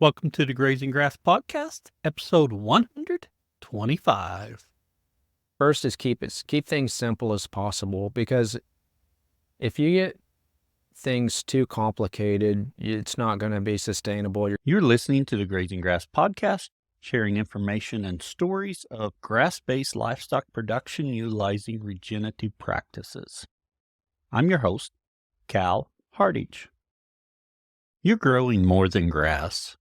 Welcome to the Grazing Grass Podcast, episode 125. First is keep things simple as possible, because if you get things too complicated, it's not going to be sustainable. You're listening to the Grazing Grass Podcast, sharing information and stories of grass-based livestock production utilizing regenerative practices. I'm your host, Cal Hardage. You're growing more than grass.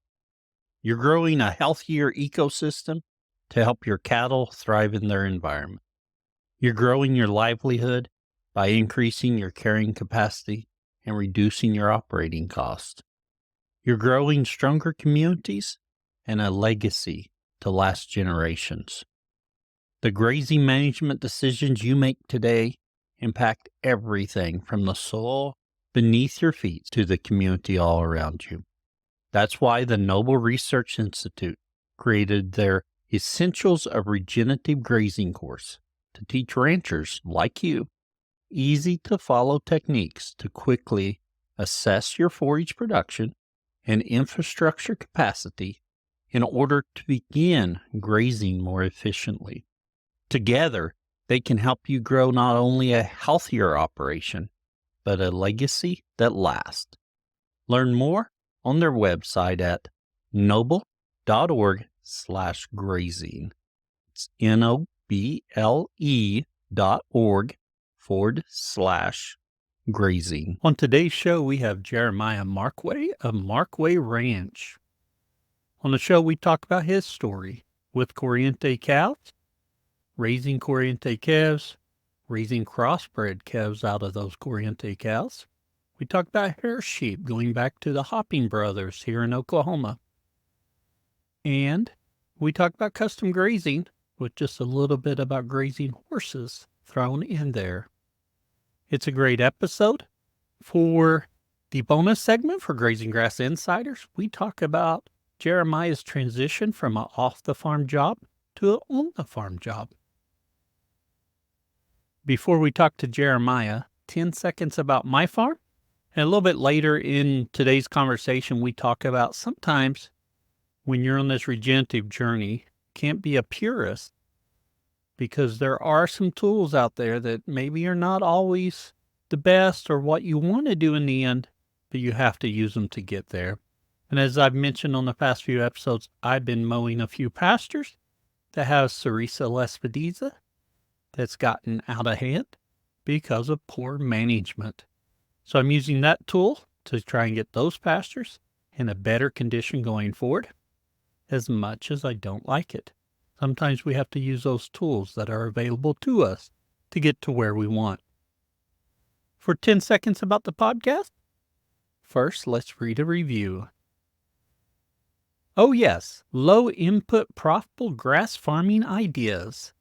You're growing a healthier ecosystem to help your cattle thrive in their environment. You're growing your livelihood by increasing your carrying capacity and reducing your operating costs. You're growing stronger communities and a legacy to last generations. The grazing management decisions you make today impact everything from the soil beneath your feet to the community all around you. That's why the Noble Research Institute created their Essentials of Regenerative Grazing course to teach ranchers like you easy-to-follow techniques to quickly assess your forage production and infrastructure capacity in order to begin grazing more efficiently. Together, they can help you grow not only a healthier operation, but a legacy that lasts. Learn more on their website at noble.org/grazing. It's noble.org/grazing. On today's show, we have Jeremia Markway of Markway Ranch. On the show, we talk about his story with Corriente cows, raising Corriente calves, raising crossbred calves out of those Corriente cows. We talk about hair sheep going back to the Hopping Brothers here in Oklahoma. And we talk about custom grazing with just a little bit about grazing horses thrown in there. It's a great episode. For the bonus segment for Grazing Grass Insiders, we talk about Jeremiah's transition from an off-the-farm job to an on-the-farm job. Before we talk to Jeremiah, 10 seconds about my farm. And a little bit later in today's conversation, we talk about sometimes when you're on this regenerative journey, can't be a purist because there are some tools out there that maybe are not always the best or what you want to do in the end, but you have to use them to get there. And as I've mentioned on the past few episodes, I've been mowing a few pastures that have Sericea lespedeza that's gotten out of hand because of poor management. So I'm using that tool to try and get those pastures in a better condition going forward, as much as I don't like it. Sometimes we have to use those tools that are available to us to get to where we want. For 10 seconds about the podcast, first let's read a review. Oh yes, low input profitable grass farming ideas.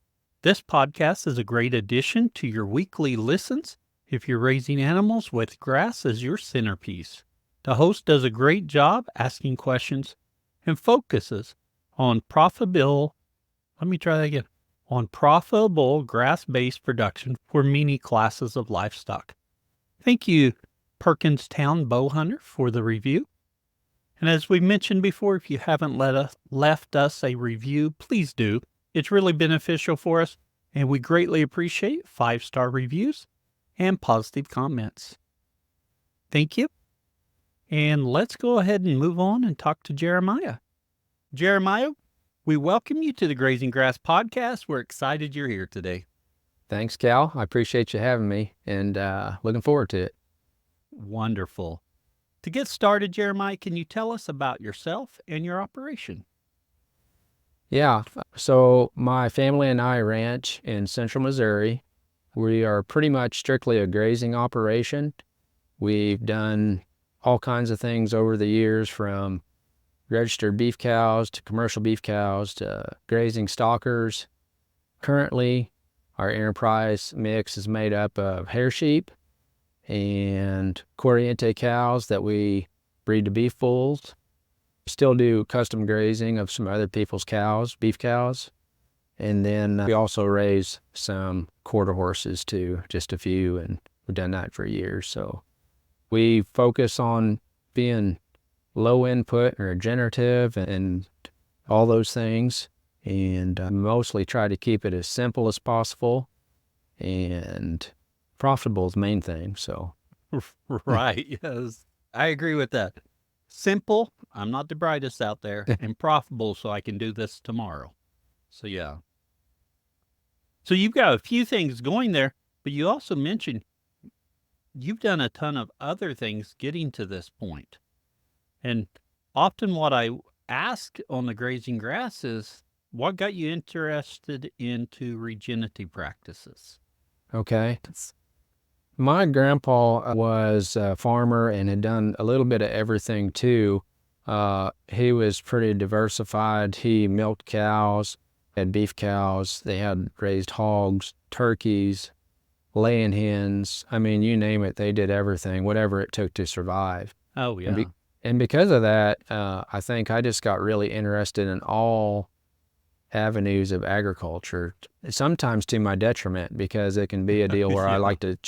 This podcast is a great addition to your weekly listens if you're raising animals with grass as your centerpiece. The host does a great job asking questions and focuses on profitable grass-based production for many classes of livestock. Thank you, Perkinstown Bowhunter, for the review. And as we mentioned before, if you haven't left us a review, please do. It's really beneficial for us, and we greatly appreciate 5-star reviews and positive comments. Thank you. And let's go ahead and move on and talk to Jeremiah. Jeremiah, we welcome you to the Grazing Grass Podcast. We're excited you're here today. Thanks, Cal. I appreciate you having me, and looking forward to it. Wonderful. To get started, Jeremiah, can you tell us about yourself and your operation? Yeah, so my family and I ranch in central Missouri. We are pretty much strictly a grazing operation. We've done all kinds of things over the years, from registered beef cows to commercial beef cows to grazing stockers. Currently, our enterprise mix is made up of hair sheep and Corriente cows that we breed to beef bulls. Still do custom grazing of some other people's cows, beef cows. And then we also raise some quarter horses too, just a few, and we've done that for years. So we focus on being low input and regenerative and all those things. And mostly try to keep it as simple as possible, and profitable is the main thing. So Right. Yes. I agree with that. Simple. I'm not the brightest out there, and profitable so I can do this tomorrow. So, yeah. So you've got a few things going there, but you also mentioned you've done a ton of other things getting to this point. And often what I ask on the grazing grass is, what got you interested into regenerative practices? okay. My grandpa was a farmer and had done a little bit of everything too. He was pretty diversified. He milked cows, had beef cows. They had raised hogs, turkeys, laying hens. I mean, you name it, they did everything, whatever it took to survive. Oh, And, yeah. and because of that, I think I just got really interested in all avenues of agriculture, sometimes to my detriment, because it can be a deal where I Yeah. like to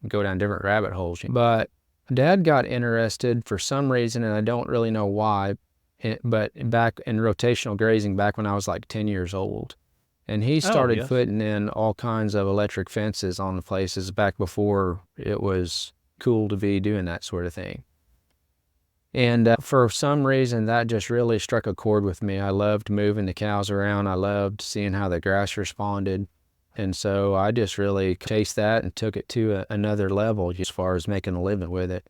go down different rabbit holes. But Dad got interested for some reason, and I don't really know why, but back in rotational grazing back when I was like 10 years old. And he Oh, started yes. putting in all kinds of electric fences on the places back before it was cool to be doing that sort of thing. And for some reason, that just really struck a chord with me. I loved moving the cows around. I loved seeing how the grass responded. And so I just really chased that and took it to another level as far as making a living with it.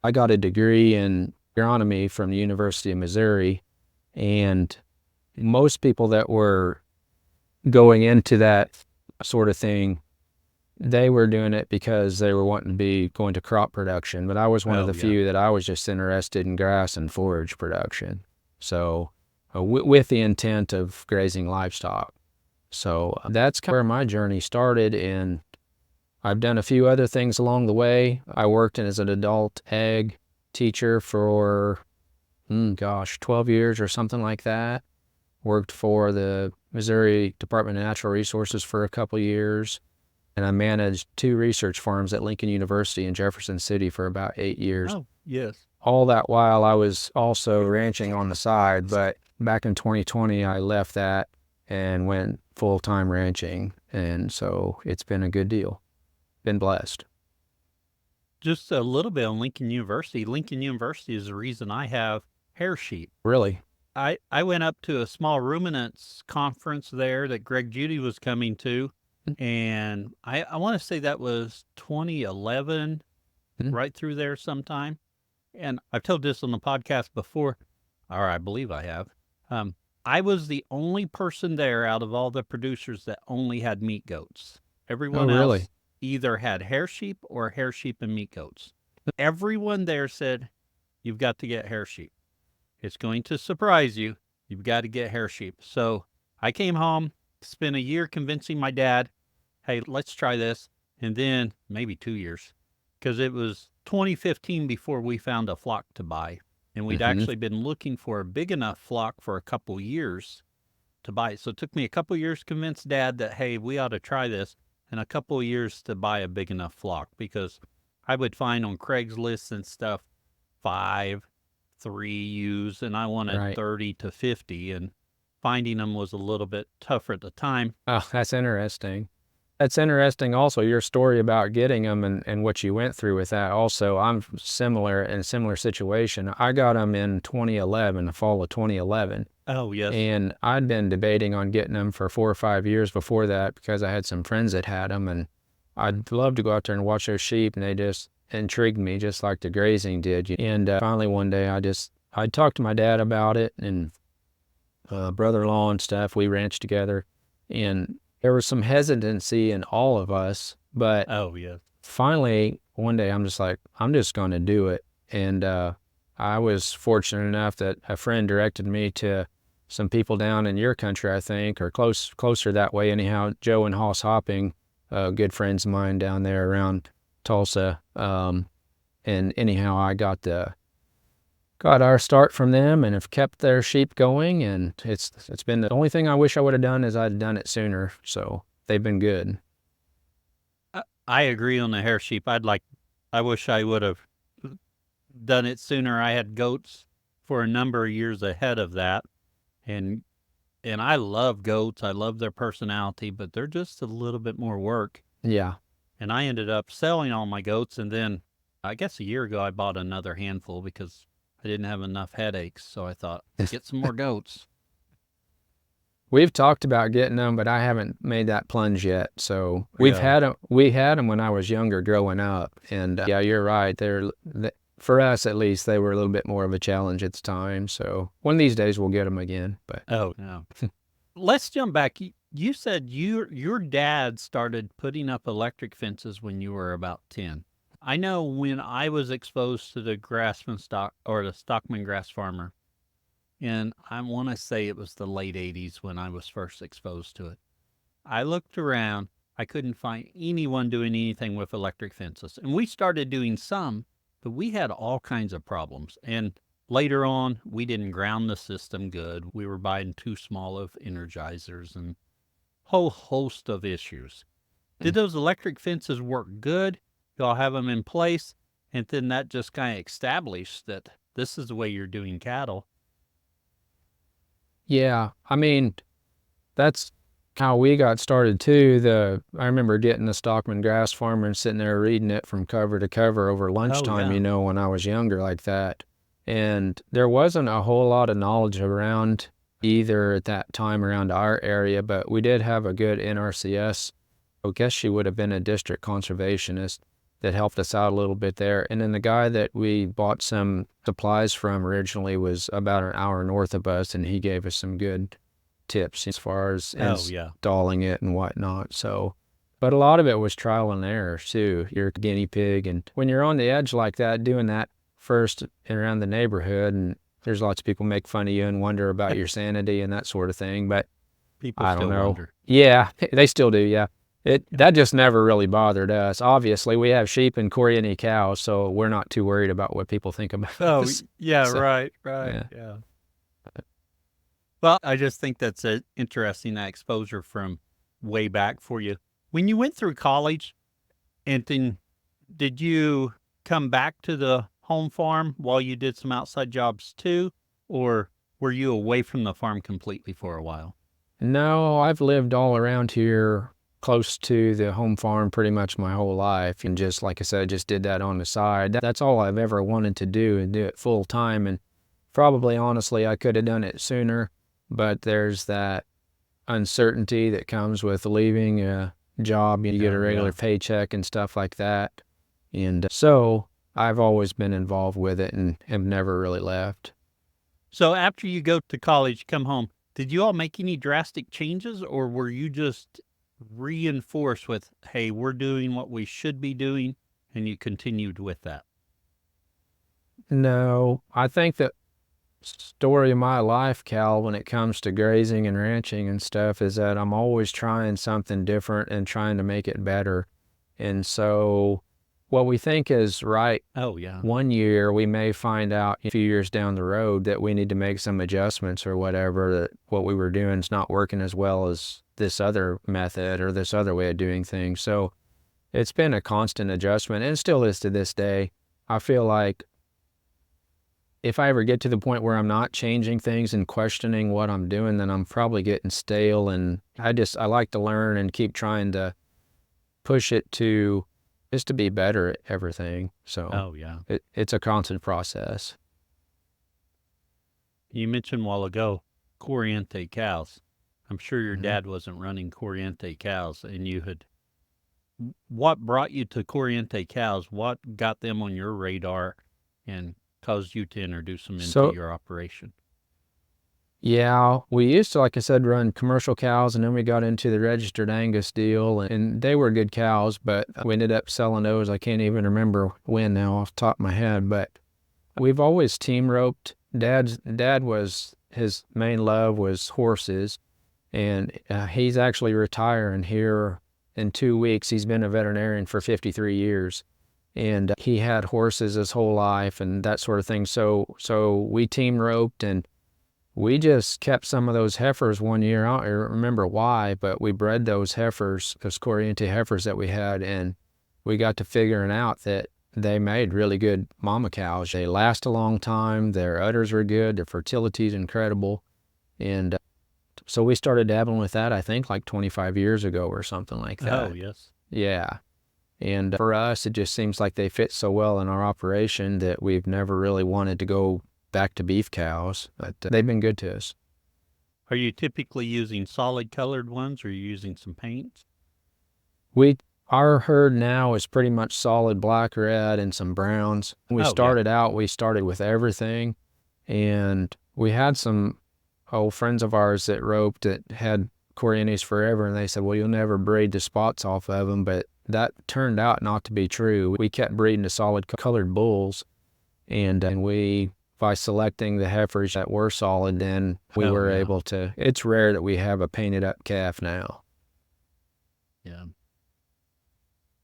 I got a degree in agronomy from the University of Missouri. And most people that were going into that sort of thing, they were doing it because they were wanting to be going to crop production, but I was one of Oh, the yeah. few that I was just interested in grass and forage production. So with the intent of grazing livestock. So that's kind of where my journey started, and I've done a few other things along the way. I worked as an adult ag teacher for, 12 years or something like that. Worked for the Missouri Department of Natural Resources for a couple years. And I managed 2 research farms at Lincoln University in Jefferson City for about 8 years. Oh, yes. All that while I was also ranching on the side, but back in 2020, I left that and went full-time ranching. And so it's been a good deal. Been blessed. Just a little bit on Lincoln University. Lincoln University is the reason I have hair sheep. Really? I went up to a small ruminants conference there that Greg Judy was coming to, and I want to say that was 2011, Mhm. right through there sometime. And I've told this on the podcast before, or I believe I have. Um, I was the only person there out of all the producers that only had meat goats. Oh, Everyone really? else either had hair sheep or hair sheep and meat goats. Everyone there said, you've got to get hair sheep. It's going to surprise you. You've got to get hair sheep. So I came home, spent a year convincing my dad, hey, let's try this. And then maybe 2 years, because it was 2015 before we found a flock to buy. And we'd Mm-hmm. actually been looking for a big enough flock for a couple years to buy it. So it took me a couple years to convince Dad that, hey, we ought to try this, and a couple years to buy a big enough flock, because I would find on Craigslist and stuff 5, 3 ewes, and I wanted Right. 30 to 50, and finding them was a little bit tougher at the time. Oh, that's interesting. That's interesting also, your story about getting them and what you went through with that. Also, I'm similar in a similar situation. I got them in 2011, the fall of 2011. Oh, yes. And I'd been debating on getting them for 4 or 5 years before that because I had some friends that had them, and I'd love to go out there and watch those sheep, and they just intrigued me just like the grazing did. And finally one day I talked to my dad about it, and brother-in-law and stuff, we ranched together, and there was some hesitancy in all of us, but Oh, yes. finally one day I'm just like, I'm just going to do it. And I was fortunate enough that a friend directed me to some people down in your country, I think, or closer that way anyhow, Joe and Hoss Hopping, good friends of mine down there around Tulsa. And anyhow, I got our start from them and have kept their sheep going, and it's been the only thing I wish I would have done is I'd done it sooner. So they've been good. I agree on the hair sheep. I wish I would have done it sooner. I had goats for a number of years ahead of that, and I love goats. I love their personality, but they're just a little bit more work. Yeah. And I ended up selling all my goats, and then I guess a year ago I bought another handful because I didn't have enough headaches. So I thought, get some more goats. We've talked about getting them, but I haven't made that plunge yet. So we had them when I was younger growing up. And yeah, you're right. For us, at least, they were a little bit more of a challenge at the time. So one of these days we'll get them again. But oh, no. Let's jump back. You said your dad started putting up electric fences when you were about 10. I know when I was exposed to the grassman stock or the stockman grass farmer, and I want to say it was the late 80s when I was first exposed to it. I looked around. I couldn't find anyone doing anything with electric fences. And we started doing some, but we had all kinds of problems. And later on, we didn't ground the system good. We were buying too small of energizers and whole host of issues. Did those electric fences work good? Y'all have them in place? And then that just kind of established that this is the way you're doing cattle. yeah, I mean, that's how we got started too. I remember getting the Stockman Grass Farmer and sitting there reading it from cover to cover over lunchtime, yeah. when I was younger like that. And there wasn't a whole lot of knowledge around either at that time around our area, but we did have a good NRCS. I guess she would have been a district conservationist that helped us out a little bit there. And then the guy that we bought some supplies from originally was about an hour north of us, and he gave us some good tips as far as installing it and whatnot. So, but a lot of it was trial and error too. You're a guinea pig, and when you're on the edge like that, doing that first around the neighborhood, and there's lots of people make fun of you and wonder about your sanity and that sort of thing. But People I don't still know. wonder. Yeah, they still do. Yeah. That just never really bothered us. Obviously, we have sheep and Corriente cows, so we're not too worried about what people think about us. Yeah, So, right. yeah. Well, I just think that's interesting, that exposure from way back for you. When you went through college, and then did you come back to the home farm while you did some outside jobs too? Or were you away from the farm completely for a while? No, I've lived all around here close to the home farm pretty much my whole life. And just like I said, just did that on the side. That's all I've ever wanted to do, and do it full time. And probably, honestly, I could have done it sooner, but there's that uncertainty that comes with leaving a job. You get a regular paycheck and stuff like that. And so I've always been involved with it and have never really left. So after you go to college, come home, did you all make any drastic changes, or were you just reinforced with, hey, we're doing what we should be doing, and you continued with that? No, I think the story of my life, Cal, when it comes to grazing and ranching and stuff, is that I'm always trying something different and trying to make it better. And so what we think is right one year, we may find out a few years down the road that we need to make some adjustments or whatever, that what we were doing is not working as well as this other method or this other way of doing things. So it's been a constant adjustment, and it still is to this day. I feel like if I ever get to the point where I'm not changing things and questioning what I'm doing, then I'm probably getting stale. And I like to learn and keep trying to push it to just to be better at everything. So it's a constant process. You mentioned a while ago Corriente cows. I'm sure your dad wasn't running Corriente cows, and what brought you to Corriente cows? What got them on your radar and caused you to introduce them into your operation? Yeah, we used to, like I said, run commercial cows, and then we got into the registered Angus deal, and they were good cows, but we ended up selling those. I can't even remember when now off the top of my head, but we've always team roped. His main love was horses, and he's actually retiring here in 2 weeks. He's been a veterinarian for 53 years. And he had horses his whole life and that sort of thing. So we team roped, and we just kept some of those heifers one year. I don't remember why, but we bred those heifers, those Corriente heifers that we had, and we got to figuring out that they made really good mama cows. They last a long time. Their udders are good. Their fertility is incredible. And so we started dabbling with that, I think, like 25 years ago or something like that. Oh, yes. Yeah. And for us, it just seems like they fit so well in our operation that we've never really wanted to go back to beef cows, but they've been good to us. Are you typically using solid colored ones, or are you using some paints? Our herd now is pretty much solid black, red, and some browns. When we started out, we started with everything, and we had some old friends of ours that roped that had Corrientes forever, and they said, well, you'll never breed the spots off of them, but that turned out not to be true. We kept breeding the solid colored bulls, and we, by selecting the heifers that were solid, then we were able to, it's rare that we have a painted up calf now. Yeah.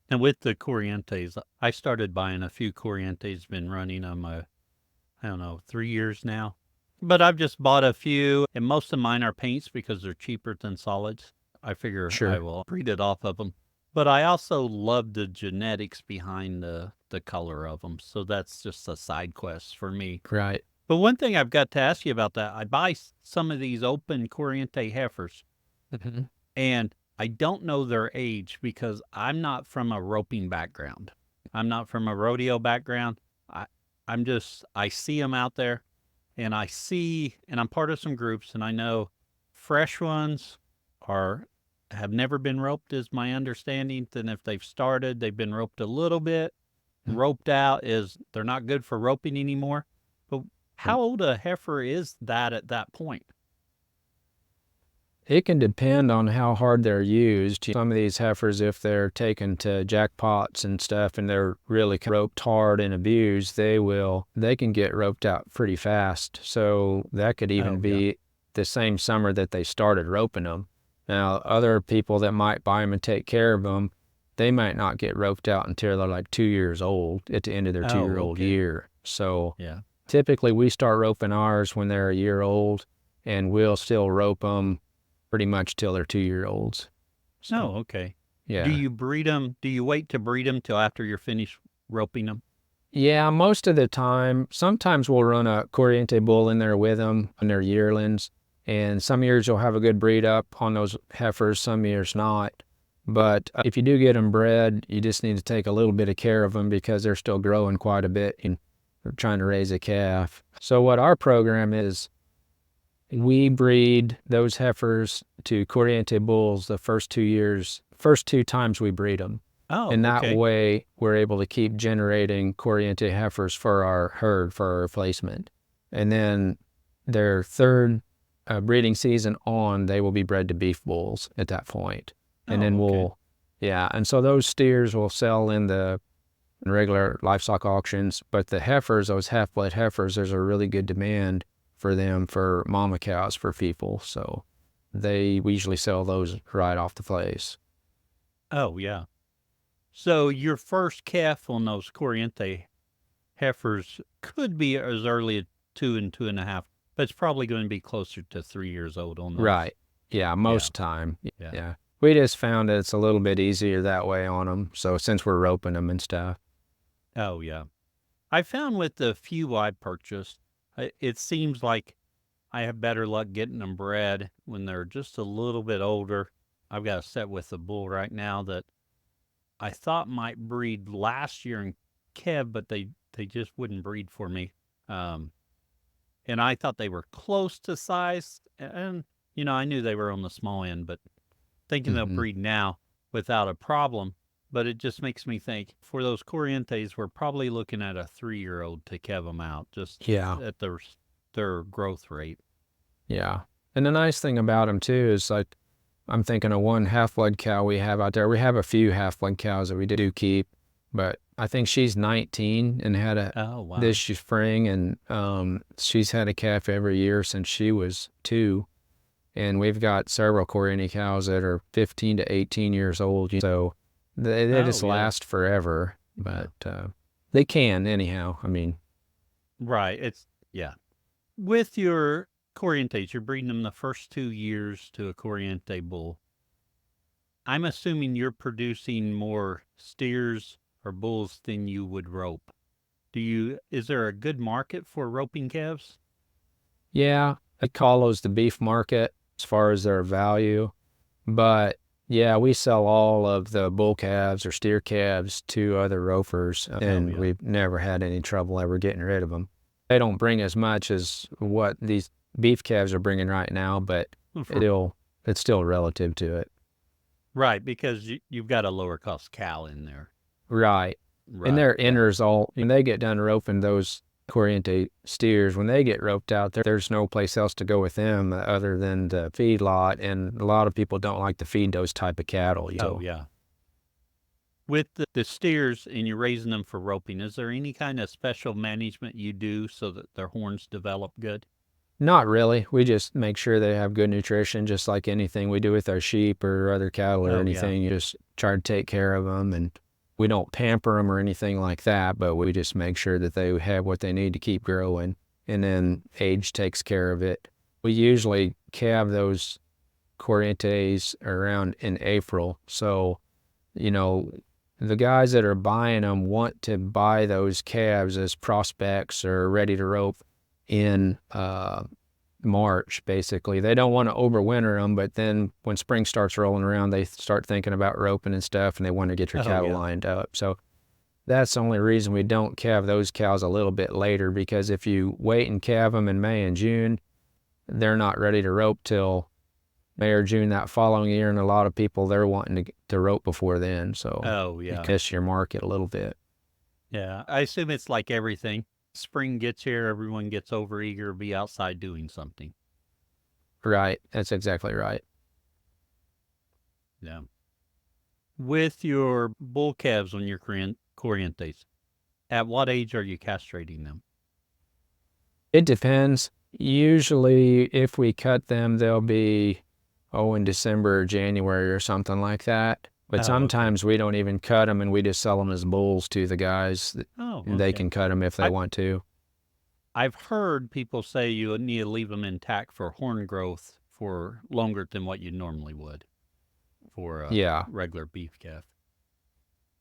And with the Corrientes, I started buying a few Corrientes, been running them, I don't know, 3 years now. But I've just bought a few, and most of mine are paints because they're cheaper than solids. I figure I will breed it off of them. But I also love the genetics behind the color of them, so that's just a side quest for me. Right. But one thing I've got to ask you about that, I buy some of these open Corriente heifers, and I don't know their age because I'm not from a roping background. I'm not from a rodeo background. I see them out there, and I'm part of some groups, and I know fresh ones have never been roped, is my understanding. Then if they've started, they've been roped a little bit. Roped out is they're not good for roping anymore. But how old a heifer is that at that point? It can depend on how hard they're used. Some of these heifers, if they're taken to jackpots and stuff and they're really roped hard and abused, they can get roped out pretty fast. So that could even be the same summer that they started roping them. Now, other people that might buy them and take care of them, they might not get roped out until they're like 2 years old, at the end of their 2-year-old year. So typically we start roping ours when they're a year old, and we'll still rope them pretty much till they're 2-year-olds. So, oh, okay. Yeah. Do you breed them? Do you wait to breed them till after you're finished roping them? Yeah, most of the time. Sometimes we'll run a Corriente bull in there with them when they're yearlings, and some years you'll have a good breed up on those heifers, some years not. But if you do get them bred, you just need to take a little bit of care of them because they're still growing quite a bit and they're trying to raise a calf. So what our program is, we breed those heifers to Corriente bulls the first 2 times we breed them. Oh, and that way we're able to keep generating Corriente heifers for our herd, for our replacement. And then their third breeding season on, they will be bred to beef bulls at that point. And then and so those steers will sell in the regular livestock auctions, but the heifers, those half-blood heifers, there's a really good demand for them for mama cows for people. So we usually sell those right off the place. Oh, yeah. So your first calf on those Corriente heifers could be as early as 2 and 2.5, but it's probably going to be closer to 3 years old on those. Right. Yeah, most time. Yeah. We just found that it's a little bit easier that way on them. So since we're roping them and stuff. Oh, yeah. I found with the few I purchased, it seems like I have better luck getting them bred when they're just a little bit older. I've got a set with a bull right now that I thought might breed last year in Kev, but they just wouldn't breed for me. And I thought they were close to size, and I knew they were on the small end, but thinking they'll breed now without a problem. But it just makes me think, for those Corrientes, we're probably looking at a 3-year-old to kev them out, just at their growth rate. Yeah. And the nice thing about them, too, is like, I'm thinking of one half-blood cow we have out there. We have a few half-blood cows that we do keep, but I think she's 19 and had this spring, and she's had a calf every year since she was 2. And we've got several Corriente cows that are 15 to 18 years old. So they just last forever, but they can anyhow. I mean. Right. With your Corrientes, you're breeding them the first 2 years to a Corriente bull. I'm assuming you're producing more steers or bulls than you would rope. Is there a good market for roping calves? Yeah, I call those the beef market as far as their value. But yeah, we sell all of the bull calves or steer calves to other ropers, and we've never had any trouble ever getting rid of them. They don't bring as much as what these beef calves are bringing right now, but it's still relative to it. Right, because you've got a lower cost cow in there. Right. And their inners when they get done roping those Corriente steers, when they get roped out, there's no place else to go with them other than the feed lot, and a lot of people don't like to feed those type of cattle. Oh, yeah. With the steers and you're raising them for roping, is there any kind of special management you do so that their horns develop good? Not really. We just make sure they have good nutrition, just like anything we do with our sheep or other cattle or anything. You just try to take care of them, and we don't pamper them or anything like that, but we just make sure that they have what they need to keep growing, and then age takes care of it. We usually calve those Corrientes around in April, so, the guys that are buying them want to buy those calves as prospects or ready to rope in March, basically. They don't want to overwinter them, but then when spring starts rolling around, they start thinking about roping and stuff, and they want to get their cattle lined up. So that's the only reason we don't calve those cows a little bit later, because if you wait and calve them in May and June, they're not ready to rope till May or June that following year, and a lot of people, they're wanting to rope before then, so you miss your market a little bit. Yeah, I assume it's like everything. Spring gets here, everyone gets overeager to be outside doing something. Right, that's exactly right. Yeah. With your bull calves on your Corrientes, at what age are you castrating them? It depends. Usually, if we cut them, they'll be, in December or January or something like that. But sometimes we don't even cut them, and we just sell them as bulls to the guys. They can cut them if they want to. I've heard people say you need to leave them intact for horn growth for longer than what you normally would for a regular beef calf.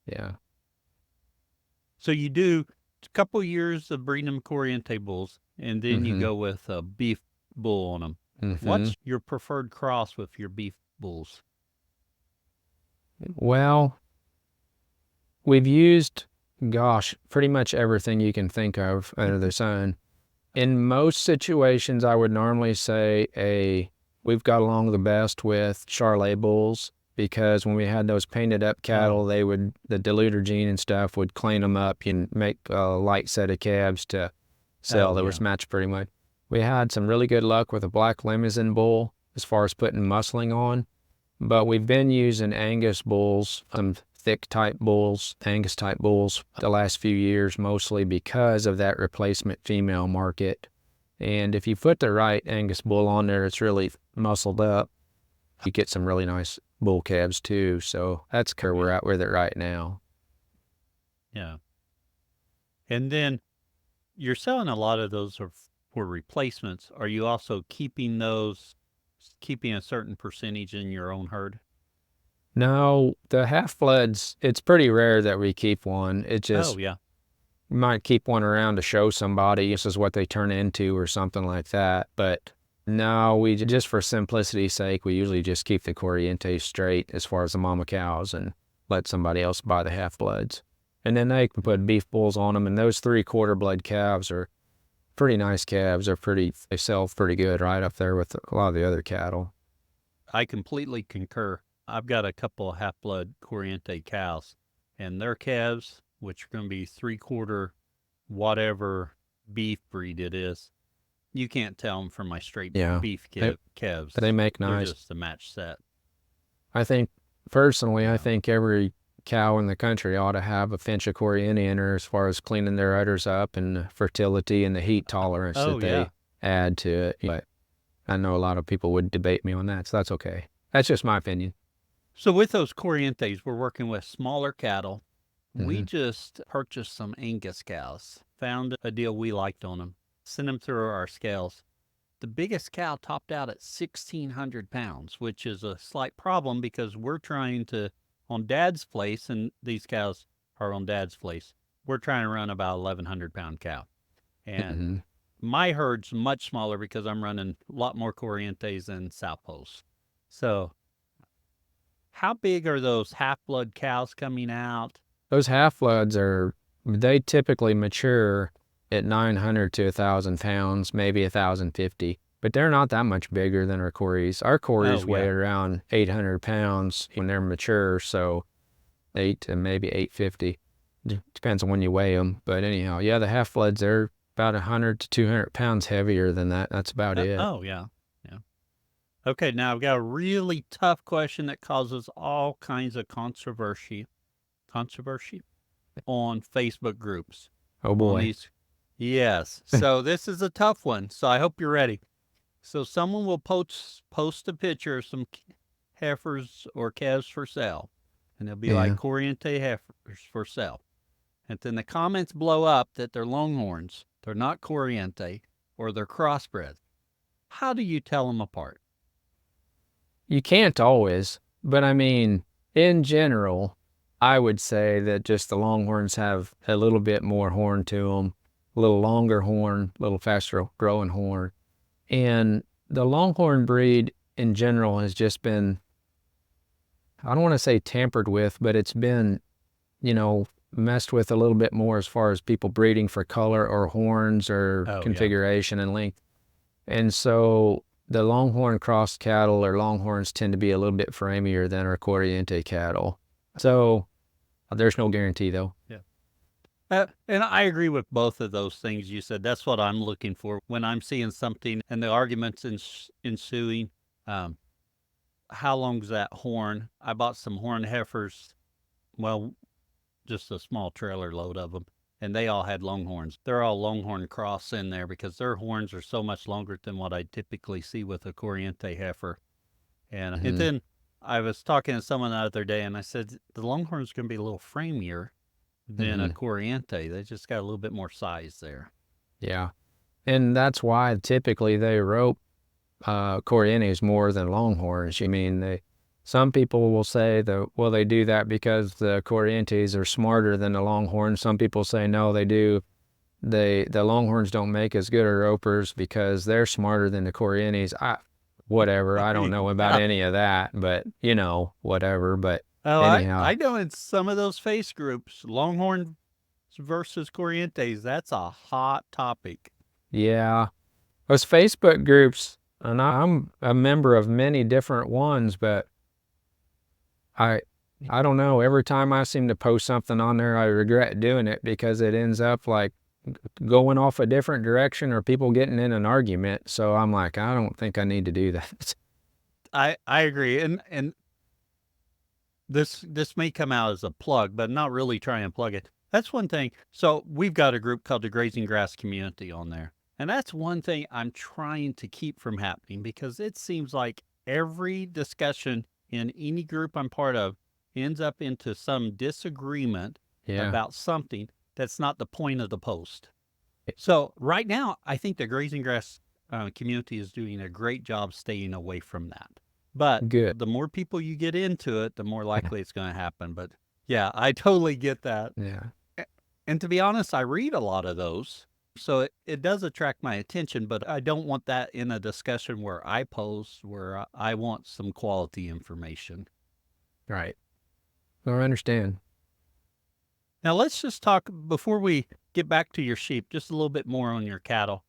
Yeah. So you do a couple years of breeding them Corriente bulls, and then you go with a beef bull on them. What's your preferred cross with your beef bulls? Well, we've used, pretty much everything you can think of under the sun. In most situations, I would normally say we've got along the best with Charolais bulls, because when we had those painted up cattle, the diluter gene and stuff would clean them up and make a light set of calves to sell that was matched pretty much. We had some really good luck with a black Limousin bull as far as putting muscling on, but we've been using Angus bulls, some thick type bulls, Angus type bulls, the last few years, mostly because of that replacement female market. And if you put the right Angus bull on there, it's really muscled up, you get some really nice bull calves too. So that's where we're at with it right now. Yeah. And then you're selling a lot of those for replacements. Are you also keeping a certain percentage in your own herd? No, the half-bloods, it's pretty rare that we keep one. It just, we might keep one around to show somebody this is what they turn into or something like that. But no, we just, for simplicity's sake, we usually just keep the Corriente straight as far as the mama cows and let somebody else buy the half-bloods. And then they can put beef bulls on them, and those 3/4 blood calves are pretty nice calves. They sell pretty good, right up there with a lot of the other cattle. I completely concur. I've got a couple of half-blood Corriente cows, and their calves, which are going to be 3/4 whatever beef breed it is, you can't tell them from my straight beef calves. They make nice. They're just a match set. I think, personally, I think every cow in the country ought to have a pinch of Corriente in her as far as cleaning their udders up and the fertility and the heat tolerance that they add to it. But I know a lot of people would debate me on that, so that's okay. That's just my opinion. So with those Corrientes, we're working with smaller cattle. We just purchased some Angus cows, found a deal we liked on them, sent them through our scales. The biggest cow topped out at 1,600 pounds, which is a slight problem because we're trying to, on Dad's place, and these cows our own dad's place, we're trying to run about 1,100-pound cow. And Mm-hmm. my herd's much smaller because I'm running a lot more Corrientes than Southposts. So how big are those half-blood cows coming out? Those half-bloods they typically mature at 900 to 1,000 pounds, maybe 1,050. But they're not that much bigger than our Corries. Our Corries weigh around 800 pounds when they're mature, so 8 to maybe 850. Depends on when you weigh them. But anyhow, yeah, the half-bloods, they're about 100 to 200 pounds heavier than that. That's about it. Oh, yeah. Okay, now I've got a really tough question that causes all kinds of controversy on Facebook groups. Oh, boy. Yes. So this is a tough one, so I hope you're ready. So someone will post a picture of some heifers or calves for sale, and they'll be like, Corriente heifers for sale. And then the comments blow up that they're Longhorns, they're not Corriente, or they're crossbred. How do you tell them apart? You can't always, but I mean, in general, I would say that just the Longhorns have a little bit more horn to them, a little longer horn, a little faster growing horn. And the Longhorn breed in general has just been, I don't want to say tampered with, but it's been, messed with a little bit more as far as people breeding for color or horns or configuration and length. And so the Longhorn crossed cattle or Longhorns tend to be a little bit framier than our Corriente cattle. So there's no guarantee, though. Yeah. And I agree with both of those things you said. That's what I'm looking for when I'm seeing something and the arguments ensuing. How long's that horn? I bought some horn heifers, well, just a small trailer load of them, and they all had Longhorns. They're all Longhorn cross in there because their horns are so much longer than what I typically see with a Corriente heifer. And then I was talking to someone the other day, and I said, the Longhorn's going to be a little framier than a Corriente. They just got a little bit more size there. Yeah. And that's why typically they rope Corrientes more than Longhorns. I mean, some people will say they do that because the Corrientes are smarter than the Longhorns. Some people say no, they do. The Longhorns don't make as good a ropers because they're smarter than the Corrientes. Whatever. I don't know about any of that, but whatever. But anyhow, I know in some of those face groups, Longhorn versus Corrientes, that's a hot topic. Yeah, those Facebook groups, and I'm a member of many different ones, but I don't know. Every time I seem to post something on there, I regret doing it because it ends up like going off a different direction or people getting in an argument. So I'm like, I don't think I need to do that. I agree. And this may come out as a plug, but not really try and plug it. That's one thing. So we've got a group called the Grazing Grass Community on there. And that's one thing I'm trying to keep from happening because it seems like every discussion in any group I'm part of ends up into some disagreement about something that's not the point of the post. So right now, I think the Grazing Grass community is doing a great job staying away from that. But the more people you get into it, the more likely it's going to happen. But yeah, I totally get that. Yeah. And to be honest, I read a lot of those. So it does attract my attention, but I don't want that in a discussion where I post, where I want some quality information. Right. I understand. Now let's just talk, before we get back to your sheep, just a little bit more on your cattle.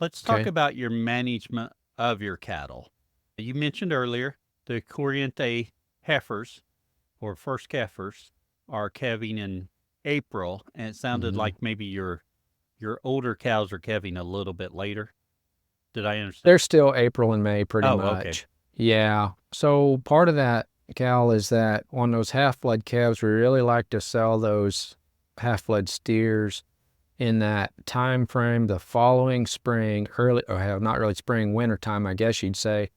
Let's talk about your management of your cattle. You mentioned earlier the Corriente heifers, or first heifers, are calving in April, and it sounded like maybe your older cows are calving a little bit later. Did I understand? They're still April and May pretty much. Okay. Yeah. So part of that, Cal, is that on those half-blood calves, we really like to sell those half-blood steers in that time frame, the following spring, not really spring, winter time, I guess you'd say.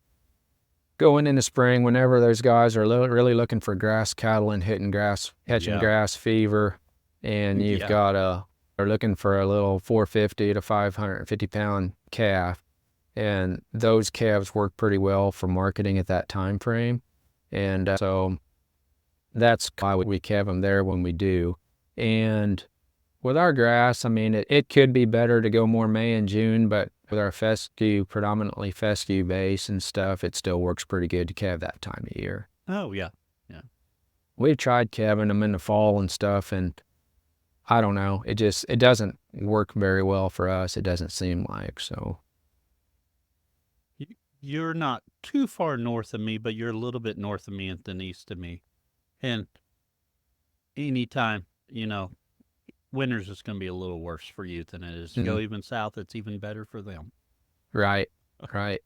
Going into spring, whenever those guys are really looking for grass cattle and hitting grass, catching grass fever, and you've got they're looking for a little 450 to 550 pound calf, and those calves work pretty well for marketing at that time frame, and so that's why we calve them there when we do. And with our grass, I mean, it could be better to go more May and June, but with our fescue, predominantly fescue base and stuff, it still works pretty good to calve that time of year. Oh, yeah. Yeah. We've tried calving them in the fall and stuff, and I don't know. It doesn't work very well for us. It doesn't seem like so. You're not too far north of me, but you're a little bit north of me and then east of me. And anytime, winter's just going to be a little worse for you than it is. Go even south, it's even better for them. Right, right.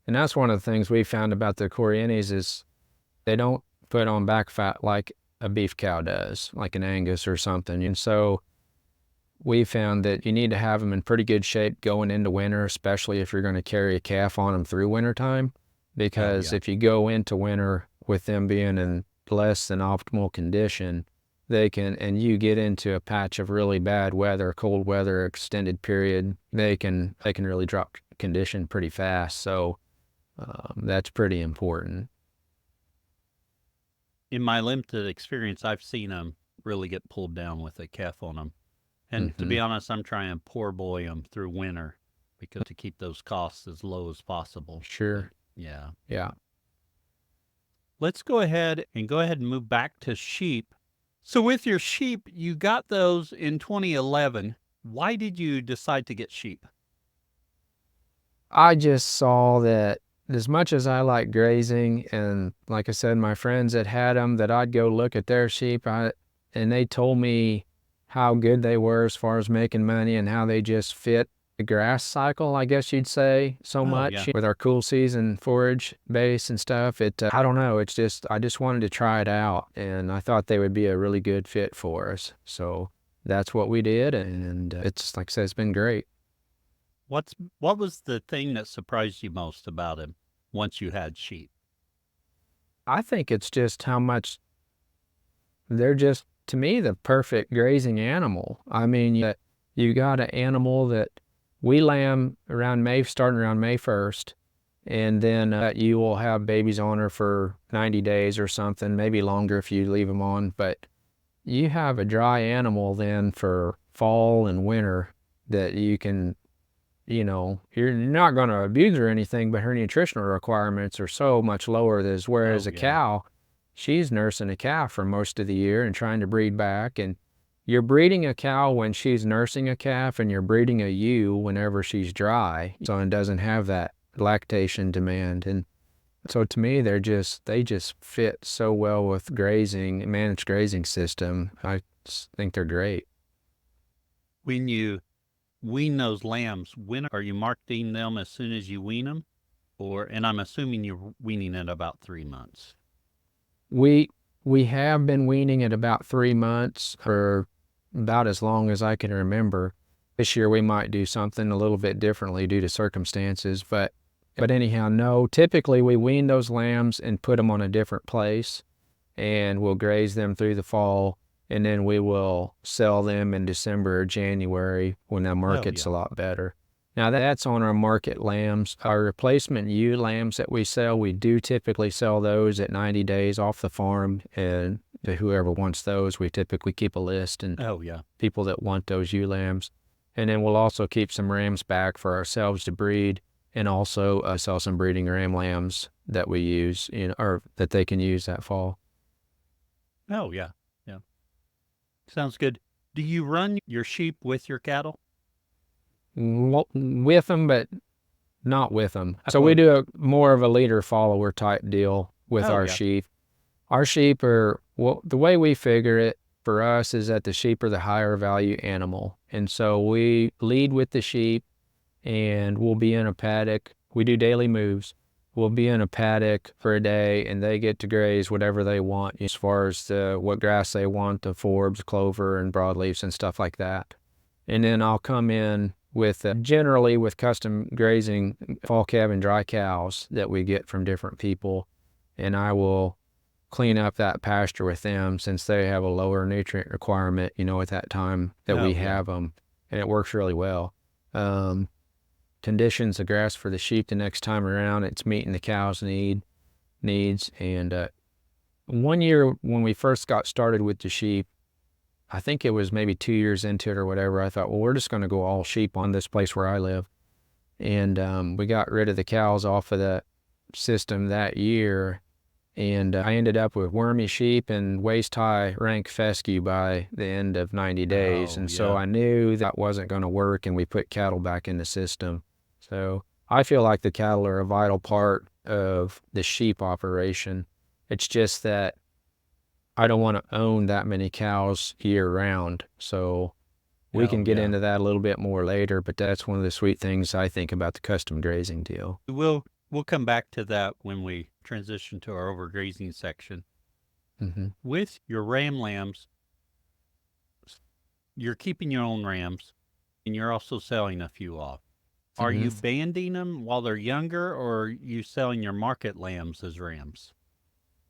And that's one of the things we found about the Corrientes is they don't put on back fat like a beef cow does, like an Angus or something. And so we found that you need to have them in pretty good shape going into winter, especially if you're going to carry a calf on them through wintertime. Because if you go into winter with them being in less than optimal condition, and you get into a patch of really bad weather, cold weather, extended period, they can really drop condition pretty fast. So that's pretty important. In my limited experience, I've seen them really get pulled down with a calf on them. And to be honest, I'm trying to poor boy them through winter because to keep those costs as low as possible. Sure. But, yeah. Yeah. Let's go ahead and move back to sheep. So with your sheep, you got those in 2011. Why did you decide to get sheep? I just saw that as much as I like grazing, and like I said, my friends that had them, that I'd go look at their sheep, and they told me how good they were as far as making money and how they just fit the grass cycle, I guess you'd say, so much with our cool season forage base and stuff. I don't know, I just wanted to try it out, and I thought they would be a really good fit for us. So that's what we did, and it's, like I said, it's been great. What was the thing that surprised you most about him once you had sheep? I think it's just how much they're just, to me, the perfect grazing animal. I mean, you got an animal that we lamb starting around May 1st, and then you will have babies on her for 90 days or something, maybe longer if you leave them on. But you have a dry animal then for fall and winter that you can, you're not going to abuse her or anything, but her nutritional requirements are so much lower. Whereas a cow, she's nursing a calf for most of the year and trying to breed back. And you're breeding a cow when she's nursing a calf, and you're breeding a ewe whenever she's dry, so it doesn't have that lactation demand. And so to me, they just fit so well with grazing, managed grazing system. I think they're great. When you wean those lambs, when are you marketing them? As soon as you wean them? And I'm assuming you're weaning at about 3 months. We have been weaning at about 3 months, for about as long as I can remember. This year we might do something a little bit differently due to circumstances, but anyhow, no. Typically we wean those lambs and put them on a different place, and we'll graze them through the fall, and then we will sell them in December or January when the market's a lot better. Now that's on our market lambs. Our replacement ewe lambs that we sell, we do typically sell those at 90 days off the farm, and to whoever wants those, we typically keep a list and people that want those ewe lambs. And then we'll also keep some rams back for ourselves to breed, and also sell some breeding ram lambs that we use, or that they can use that fall. Oh, yeah. Yeah. Sounds good. Do you run your sheep with your cattle? With them, but not with them. So we do more of a leader-follower type deal with our sheep. Our sheep are, the way we figure it for us is that the sheep are the higher value animal. And so we lead with the sheep, and we'll be in a paddock. We do daily moves. We'll be in a paddock for a day, and they get to graze whatever they want as far as what grass they want, the forbs, clover, and broadleafs and stuff like that. And then I'll come in with generally with custom grazing fall calf and dry cows that we get from different people, and I will clean up that pasture with them since they have a lower nutrient requirement, at that time that we have them, and it works really well. Conditions the grass for the sheep the next time around, it's meeting the cows' needs. And one year when we first got started with the sheep, I think it was maybe 2 years into it or whatever, I thought, well, we're just going to go all sheep on this place where I live. And we got rid of the cows off of that system that year. And I ended up with wormy sheep and waist-high rank fescue by the end of 90 days. And so I knew that wasn't going to work, and we put cattle back in the system. So I feel like the cattle are a vital part of the sheep operation. It's just that I don't want to own that many cows year-round. So we can get into that a little bit more later, but that's one of the sweet things I think about the custom grazing deal. We'll come back to that when we transition to our overgrazing section. Mm-hmm. With your ram lambs, you're keeping your own rams, and you're also selling a few off. Are you banding them while they're younger, or are you selling your market lambs as rams?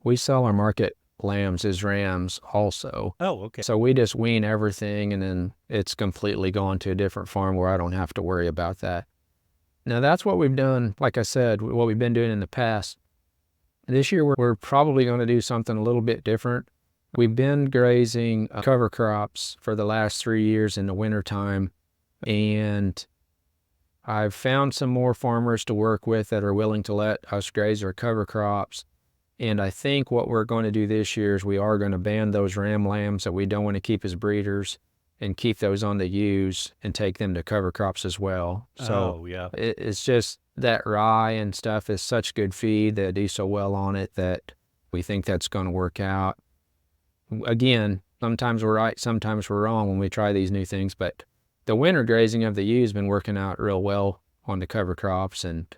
We sell our market lambs as rams also. Oh, okay. So we just wean everything, and then it's completely gone to a different farm where I don't have to worry about that. Now, that's what we've done, like I said, what we've been doing in the past. This year, we're probably going to do something a little bit different. We've been grazing cover crops for the last 3 years in the wintertime, and I've found some more farmers to work with that are willing to let us graze our cover crops. And I think what we're going to do this year is we are going to ban those ram lambs that we don't want to keep as breeders and keep those on the ewes and take them to cover crops as well. So it's just that rye and stuff is such good feed. They do so well on it that we think that's going to work out. Again, sometimes we're right, sometimes we're wrong when we try these new things, but the winter grazing of the ewe has been working out real well on the cover crops. And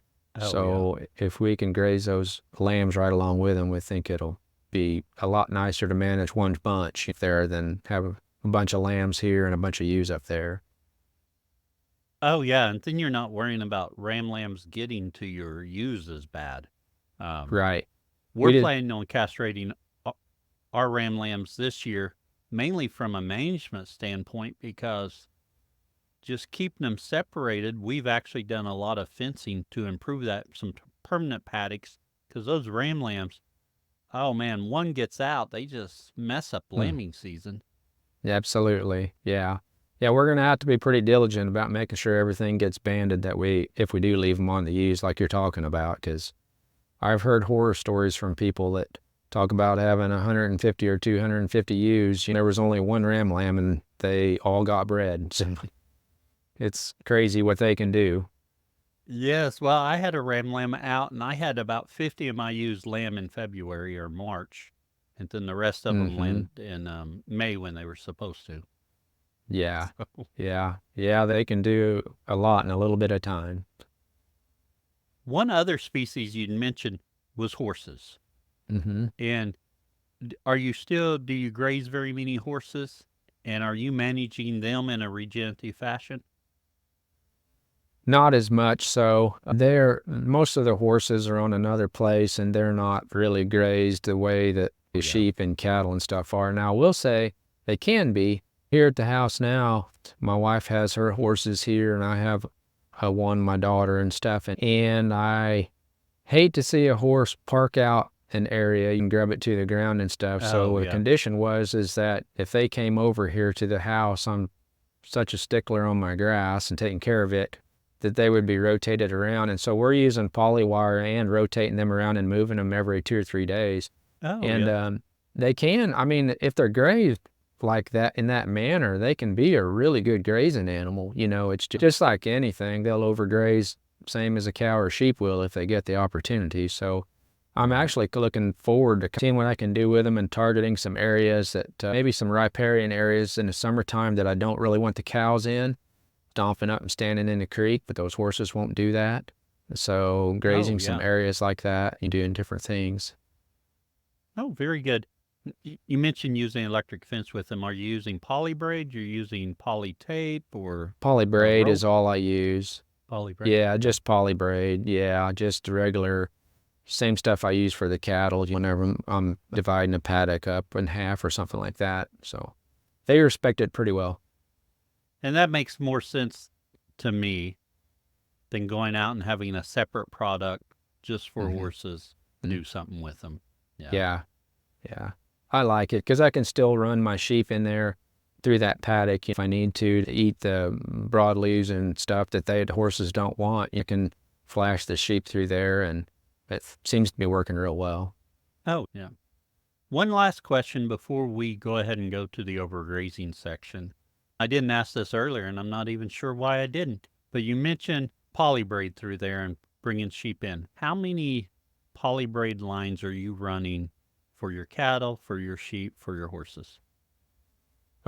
if we can graze those lambs right along with them, we think it'll be a lot nicer to manage one bunch there than have a bunch of lambs here and a bunch of ewes up there. Oh, yeah, and then you're not worrying about ram lambs getting to your ewes as bad. Right. We're planning on castrating our ram lambs this year, mainly from a management standpoint, because just keeping them separated, we've actually done a lot of fencing to improve that, some permanent paddocks, because those ram lambs, oh man, one gets out, they just mess up lambing season. Absolutely, yeah. Yeah, we're going to have to be pretty diligent about making sure everything gets banded if we do leave them on the ewes like you're talking about, because I've heard horror stories from people that talk about having 150 or 250 ewes. There was only one ram lamb and they all got bred. So it's crazy what they can do. Yes, well, I had a ram lamb out, and I had about 50 of my ewes lamb in February or March, and then the rest of them lambed in May when they were supposed to. Yeah, yeah, they can do a lot in a little bit of time. One other species you'd mentioned was horses. And do you graze very many horses? And are you managing them in a regenerative fashion? Not as much. So most of the horses are on another place, and they're not really grazed the way that the sheep and cattle and stuff are. Now, I will say they can be. Here at the house now, my wife has her horses here, and I have one, my daughter and stuff. And I hate to see a horse park out an area, you can grab it to the ground and stuff. So the condition is that if they came over here to the house, I'm such a stickler on my grass and taking care of it, that they would be rotated around. And so we're using polywire and rotating them around and moving them every 2 or 3 days. They can, I mean, if they're grazed like that, in that manner, they can be a really good grazing animal. It's just like anything. They'll overgraze, same as a cow or sheep will if they get the opportunity. So I'm actually looking forward to seeing what I can do with them and targeting some areas that maybe some riparian areas in the summertime that I don't really want the cows in, stomping up and standing in the creek, but those horses won't do that. So grazing some areas like that and doing different things. Oh, very good. You mentioned using electric fence with them. Are you using poly braid? You're using poly tape or? Poly braid is all I use. Poly braid? Yeah, just poly braid. Yeah, just regular, same stuff I use for the cattle whenever I'm dividing a paddock up in half or something like that. So they respect it pretty well. And that makes more sense to me than going out and having a separate product just for horses, do something with them. Yeah. I like it because I can still run my sheep in there through that paddock if I need to eat the broadleaves and stuff that the horses don't want. You can flash the sheep through there, and it seems to be working real well. Oh, yeah. One last question before we go ahead and go to the overgrazing section. I didn't ask this earlier, and I'm not even sure why I didn't, but you mentioned polybraid through there and bringing sheep in. How many polybraid lines are you running for your cattle, for your sheep, for your horses?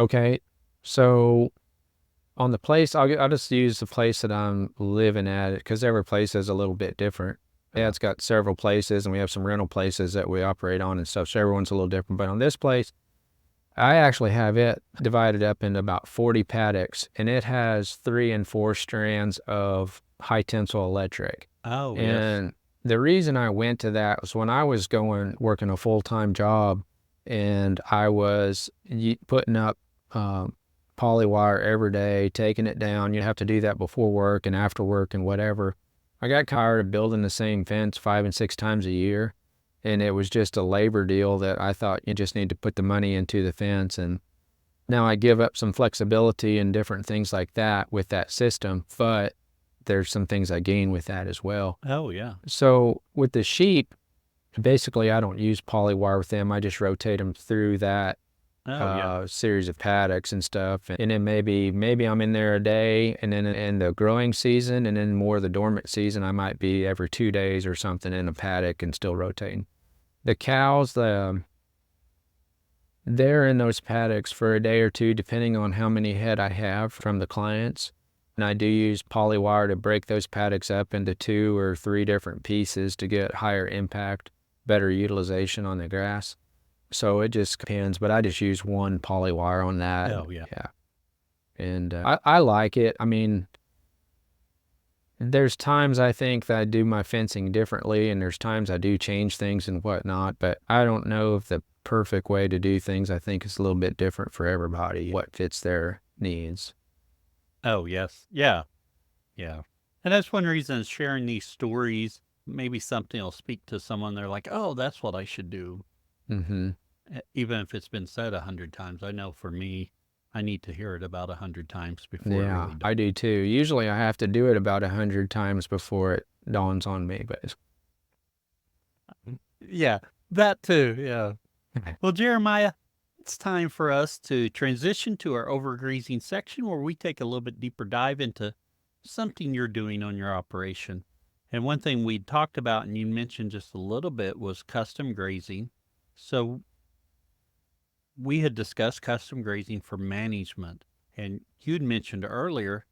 Okay, so on the place, I'll just use the place that I'm living at, because every place is a little bit different. Yeah, it's got several places, and we have some rental places that we operate on and stuff, so everyone's a little different. But on this place, I actually have it divided up into about 40 paddocks, and it has 3 and 4 strands of high tensile electric. Oh, yes. And the reason I went to that was when I was working a full-time job, and I was putting up polywire every day, taking it down. You have to do that before work and after work and whatever. I got tired of building the same fence 5 and 6 times a year, and it was just a labor deal that I thought you just need to put the money into the fence. And now I give up some flexibility and different things like that with that system, but there's some things I gain with that as well. Oh, yeah. So with the sheep, basically I don't use polywire with them. I just rotate them through that series of paddocks and stuff. And then maybe I'm in there a day, and then in the growing season, and then more the dormant season, I might be every 2 days or something in a paddock and still rotating. The cows, they're in those paddocks for a day or two, depending on how many head I have from the clients. And I do use polywire to break those paddocks up into 2 or 3 different pieces to get higher impact, better utilization on the grass. So it just depends, but I just use one polywire on that. Oh, yeah. Yeah. And I like it. I mean, there's times I think that I do my fencing differently, and there's times I do change things and whatnot, but I don't know if the perfect way to do things. I think it's a little bit different for everybody, what fits their needs. Oh, yes. Yeah. Yeah. And that's one reason sharing these stories, maybe something will speak to someone. They're like, oh, that's what I should do. Mm-hmm. Even if it's been said 100 times. I know for me, I need to hear it about 100 times before it Yeah, really does. I do too. Usually I have to do it about 100 times before it dawns on me, but Yeah, that too. Yeah. Well, Jeremiah, it's time for us to transition to our overgrazing section, where we take a little bit deeper dive into something you're doing on your operation. And one thing we talked about, and you mentioned just a little bit, was custom grazing. So we had discussed custom grazing for management, and you'd mentioned earlier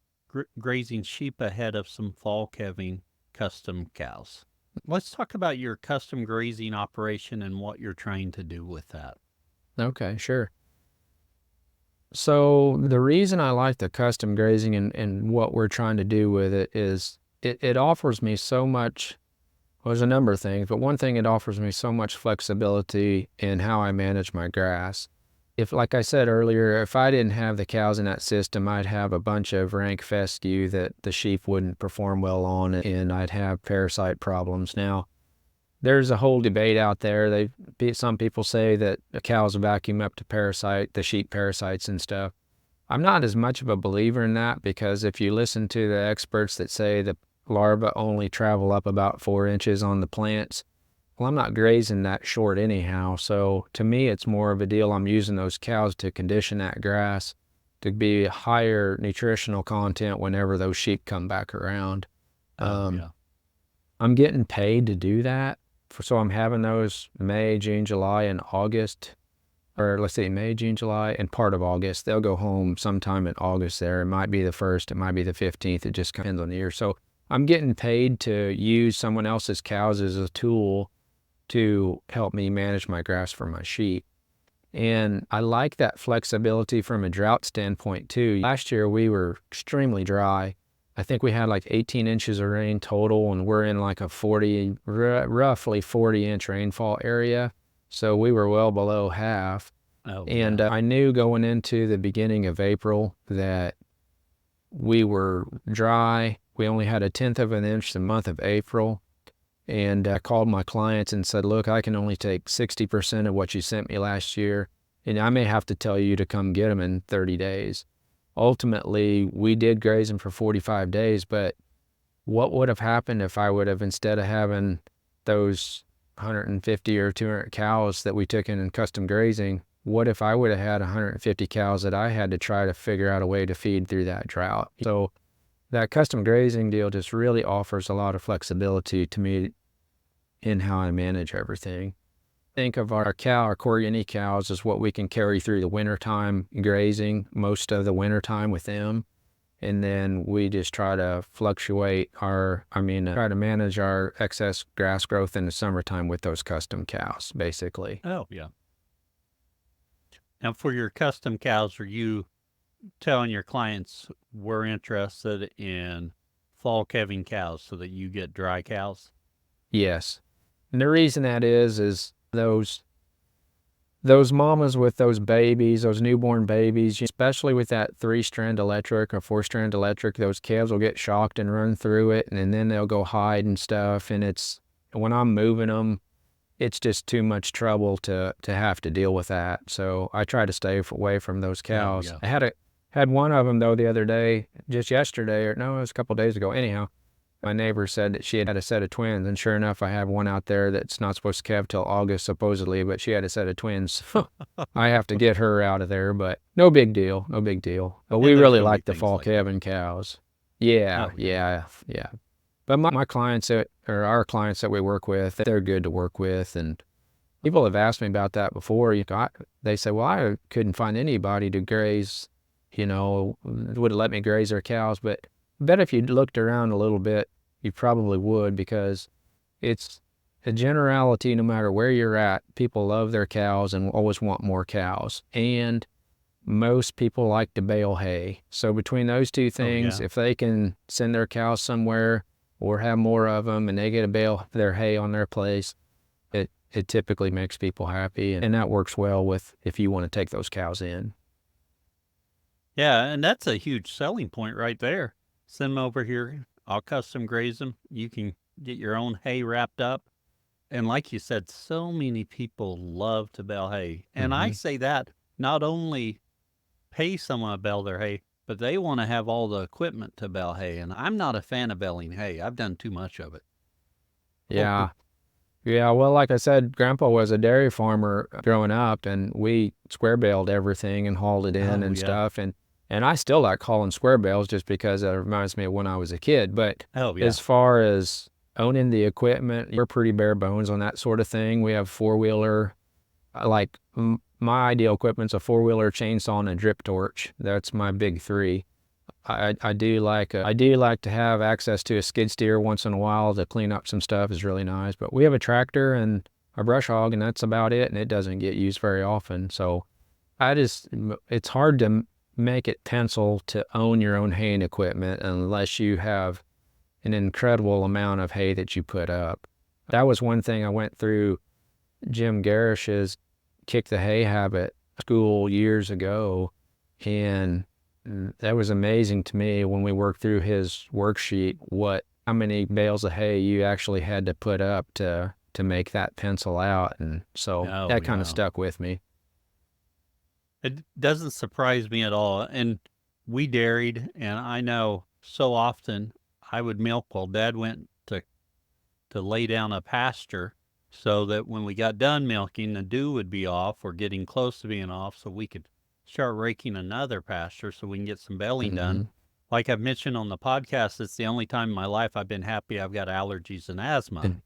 grazing sheep ahead of some fall calving custom cows. Let's talk about your custom grazing operation and what you're trying to do with that. okay, sure. So the reason I like the custom grazing and what we're trying to do with it is it offers me so much. Well, there's a number of things, but one thing, it offers me so much flexibility in how I manage my grass. If, like I said earlier, if I didn't have the cows in that system, I'd have a bunch of rank fescue that the sheep wouldn't perform well on, and I'd have parasite problems. Now, there's a whole debate out there. Some people say that the cows vacuum up the sheep parasites and stuff. I'm not as much of a believer in that, because if you listen to the experts that say the larvae only travel up about 4 inches on the plants, well, I'm not grazing that short anyhow. So to me, it's more of a deal. I'm using those cows to condition that grass to be higher nutritional content whenever those sheep come back around. Yeah. I'm getting paid to do that. So I'm having those May, June, July, and August, or let's say May, June, July, and part of August. They'll go home sometime in August there. It might be the 1st, it might be the 15th. It just depends on the year. So I'm getting paid to use someone else's cows as a tool to help me manage my grass for my sheep. And I like that flexibility from a drought standpoint too. Last year we were extremely dry. I think we had like 18 inches of rain total, and we're in like a roughly 40-inch rainfall area. So we were well below half. And I knew going into the beginning of April that we were dry. We only had 1/10 of an inch the month of April. And I called my clients and said, look, I can only take 60% of what you sent me last year. and I may have to tell you to come get them in 30 days. Ultimately, we did graze them for 45 days, but what would have happened if I would have, instead of having those 150 or 200 cows that we took in custom grazing, what if I would have had 150 cows that I had to try to figure out a way to feed through that drought? So that custom grazing deal just really offers a lot of flexibility to me in how I manage everything. Think of our Corriente cows as what we can carry through the wintertime grazing, most of the wintertime with them. And then we just try to try to manage our excess grass growth in the summertime with those custom cows, basically. Oh, yeah. Now, for your custom cows, are you telling your clients we're interested in fall calving cows so that you get dry cows? Yes. And the reason that is those mamas with those babies, those newborn babies, especially with that 3-strand electric or 4-strand electric, those calves will get shocked and run through it, and then they'll go hide and stuff. And when I'm moving them, it's just too much trouble to have to deal with that. So I try to stay away from those cows. Oh, yeah. I had one of them though the other day, just yesterday, or no, it was a couple of days ago. Anyhow, my neighbor said that she had a set of twins, and sure enough, I have one out there that's not supposed to calve till August supposedly, but she had a set of twins. I have to get her out of there, but no big deal, no big deal. But we really like the fall calving cows. Yeah, yeah. But my clients or our clients that we work with, they're good to work with, and people have asked me about that before. They say, well, I couldn't find anybody to graze, would let me graze their cows, but I bet if you looked around a little bit, you probably would, because it's a generality. No matter where you're at, people love their cows and always want more cows. And most people like to bale hay. So between those two things, if they can send their cows somewhere or have more of them and they get to bale their hay on their place, it typically makes people happy. And that works well with if you want to take those cows in. Yeah, and that's a huge selling point right there. Send them over here. I'll custom graze them. You can get your own hay wrapped up. And like you said, so many people love to bale hay. And I say that not only pay someone to bale their hay, but they want to have all the equipment to bale hay. And I'm not a fan of baling hay. I've done too much of it. Yeah. Yeah, well, like I said, Grandpa was a dairy farmer growing up, and we square baled everything and hauled it in and stuff. And I still like hauling square bales just because it reminds me of when I was a kid. But as far as owning the equipment, we're pretty bare bones on that sort of thing. We have 4-wheeler, my ideal equipment's a 4-wheeler, chainsaw, and a drip torch. That's my big 3. I do like to have access to a skid steer once in a while to clean up some stuff. Is really nice. But we have a tractor and a brush hog, and that's about it. And it doesn't get used very often. So it's hard to make it pencil to own your own haying equipment unless you have an incredible amount of hay that you put up. That was one thing I went through Jim Garish's Kick the Hay Habit school years ago, and that was amazing to me when we worked through his worksheet, how many bales of hay you actually had to put up to make that pencil out. And so that kind of stuck with me. It doesn't surprise me at all. And we dairied, and I know so often I would milk while Dad went to lay down a pasture, so that when we got done milking, the dew would be off or getting close to being off, so we could start raking another pasture so we can get some baling done. Like I've mentioned on the podcast, it's the only time in my life I've been happy I've got allergies and asthma.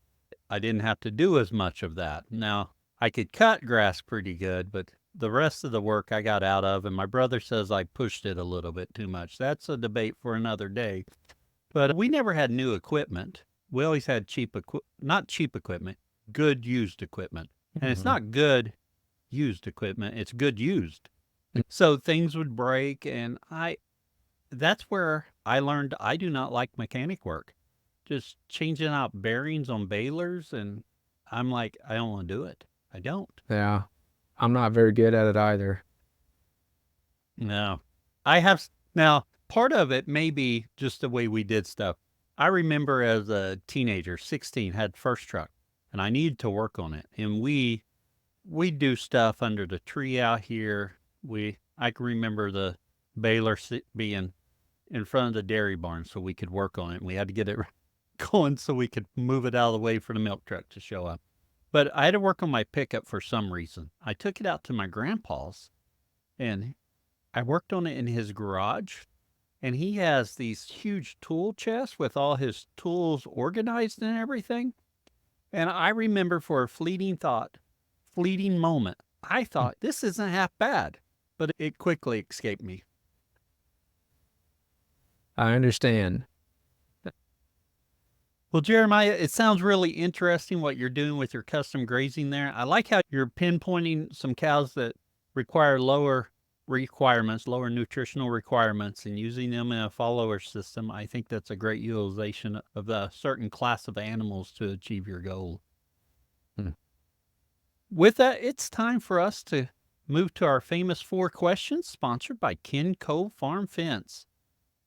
I didn't have to do as much of that. Now, I could cut grass pretty good, but the rest of the work I got out of, and my brother says I pushed it a little bit too much. That's a debate for another day. But we never had new equipment. We always had not cheap equipment, good used equipment. And it's not good used equipment, it's good used. So things would break, and that's where I learned I do not like mechanic work. Just changing out bearings on balers, and I'm like, I don't want to do it. I don't. Yeah. I'm not very good at it either. No. Now, part of it may be just the way we did stuff. I remember as a teenager, 16, had first truck, and I needed to work on it. And we we do stuff under the tree out here. I can remember the baler being in front of the dairy barn so we could work on it. We had to get it going so we could move it out of the way for the milk truck to show up. But I had to work on my pickup for some reason. I took it out to my grandpa's, and I worked on it in his garage. And he has these huge tool chests with all his tools organized and everything. And I remember for a fleeting moment, I thought, this isn't half bad. But it quickly escaped me. I understand. Well, Jeremiah, it sounds really interesting what you're doing with your custom grazing there. I like how you're pinpointing some cows that require lower nutritional requirements, and using them in a follower system. I think that's a great utilization of a certain class of animals to achieve your goal. With that, it's time for us to move to our famous 4 questions, sponsored by Ken Cove Farm Fence.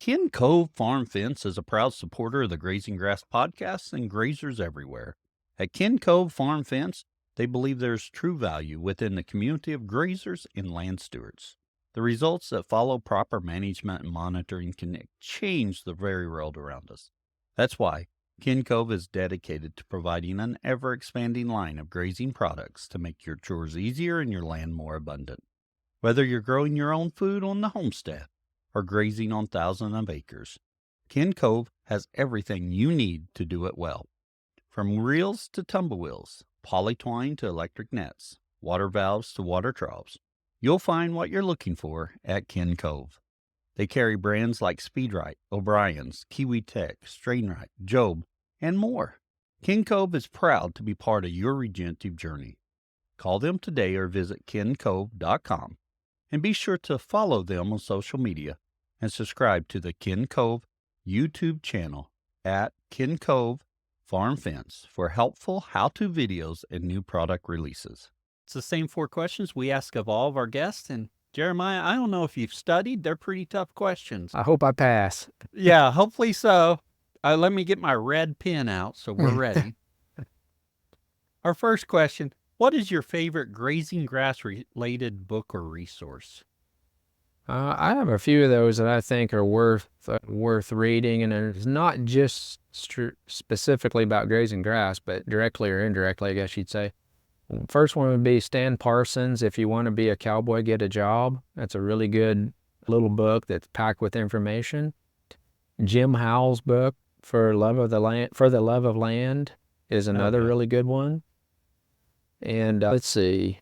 Ken Cove Farm Fence is a proud supporter of the Grazing Grass podcast and grazers everywhere. At Ken Cove Farm Fence, they believe there's true value within the community of grazers and land stewards. The results that follow proper management and monitoring can change the very world around us. That's why Ken Cove is dedicated to providing an ever-expanding line of grazing products to make your chores easier and your land more abundant. Whether you're growing your own food on the homestead or grazing on thousands of acres, Ken Cove has everything you need to do it well. From reels to tumble wheels, polytwine to electric nets, water valves to water troughs, you'll find what you're looking for at Ken Cove. They carry brands like Speedrite, O'Brien's, Kiwi Tech, Strainrite, Job, and more. Ken Cove is proud to be part of your regenerative journey. Call them today or visit kencove.com, and be sure to follow them on social media and subscribe to the Ken Cove YouTube channel at Ken Cove Farm Fence for helpful how-to videos and new product releases. It's the same 4 questions we ask of all of our guests, and Jeremiah, I don't know if you've studied. They're pretty tough questions. I hope I pass. Yeah, hopefully so. Let me get my red pen out so we're ready. Our first question, what is your favorite grazing grass-related book or resource? I have a few of those that I think are worth reading, and it's not just specifically about grazing grass, but directly or indirectly, I guess you'd say. First one would be Stan Parsons, If You Want to Be a Cowboy, Get a Job. That's a really good little book that's packed with information. Jim Howell's book, For the Love of Land, is another really good one. And let's see,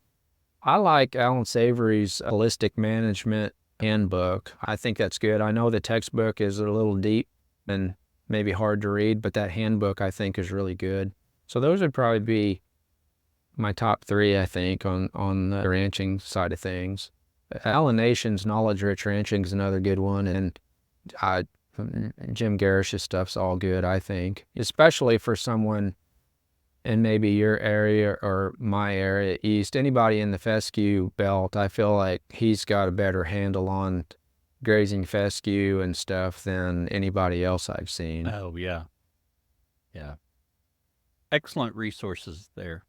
I like Alan Savory's Holistic Management Handbook. I think that's good. I know the textbook is a little deep and maybe hard to read, but that handbook I think is really good. So those would probably be my top 3, I think, on the ranching side of things. Alan Nation's Knowledge Rich Ranching is another good one, and Jim Garish's stuff's all good, I think, especially for someone in maybe your area or my area east. Anybody in the fescue belt, I feel like he's got a better handle on grazing fescue and stuff than anybody else I've seen. Oh, yeah. Yeah. Excellent resources there.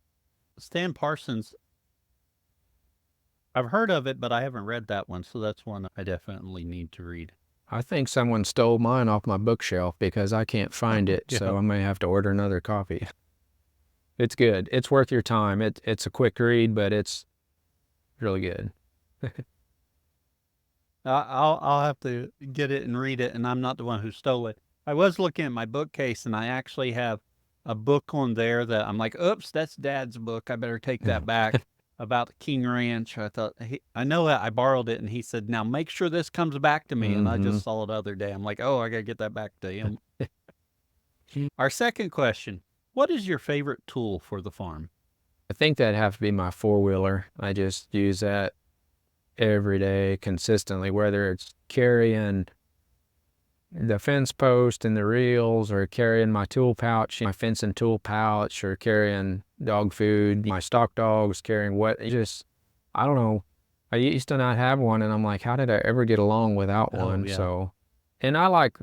Stan Parsons, I've heard of it, but I haven't read that one, so that's one I definitely need to read. I think someone stole mine off my bookshelf because I can't find it, so I may have to order another copy. It's good. It's worth your time. It's a quick read, but it's really good. I'll have to get it and read it, and I'm not the one who stole it. I was looking at my bookcase, and I actually have a book on there that I'm like, oops, that's Dad's book. I better take that back about the King Ranch. I thought, I know that I borrowed it, and he said, now make sure this comes back to me. And I just saw it the other day. I'm like, oh, I got to get that back to him. Our second question, what is your favorite tool for the farm? I think that'd have to be my 4-wheeler. I just use that every day consistently, whether it's carrying the fence post and the reels, or carrying my tool pouch, my fencing tool pouch, or carrying dog food, my stock dogs, carrying what, I don't know. I used to not have one, and I'm like, how did I ever get along without one? Yeah. So, and I like,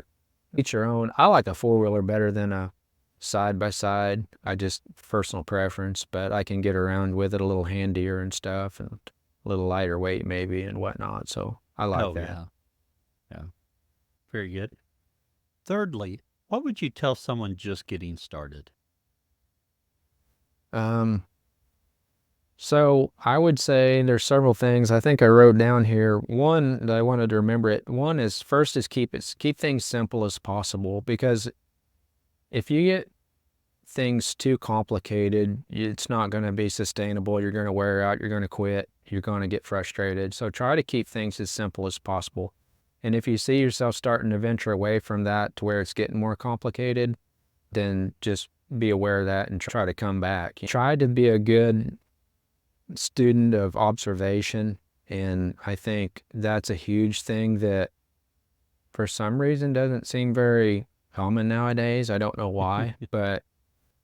each your own, I like a 4-wheeler better than a side by side. I just personal preference, but I can get around with it a little handier and stuff, and a little lighter weight maybe and whatnot. So I like that. Yeah. Yeah. Very good. Thirdly, what would you tell someone just getting started? So I would say there's several things I think I wrote down here. One that I wanted to remember it. One is first is keep things simple as possible, because if you get things too complicated, it's not going to be sustainable. You're going to wear out. You're going to quit. You're going to get frustrated. So try to keep things as simple as possible. And if you see yourself starting to venture away from that to where it's getting more complicated, then just be aware of that and try to come back. Try to be a good student of observation. And I think that's a huge thing that for some reason doesn't seem very common nowadays. I don't know why, but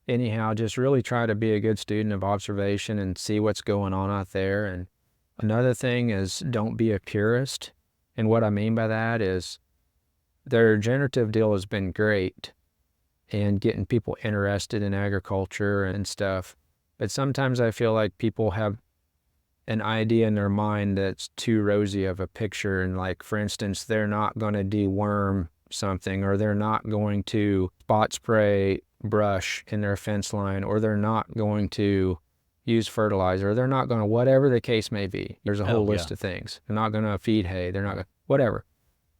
anyhow, just really try to be a good student of observation and see what's going on out there. And another thing is don't be a purist. And what I mean by that is their regenerative deal has been great and getting people interested in agriculture and stuff. But sometimes I feel like people have an idea in their mind that's too rosy of a picture. And like, for instance, they're not going to deworm something, or they're not going to spot spray brush in their fence line, or they're not going to use fertilizer, or they're not going to, whatever the case may be. There's a whole list of things. They're not going to feed hay. They're not going to, whatever.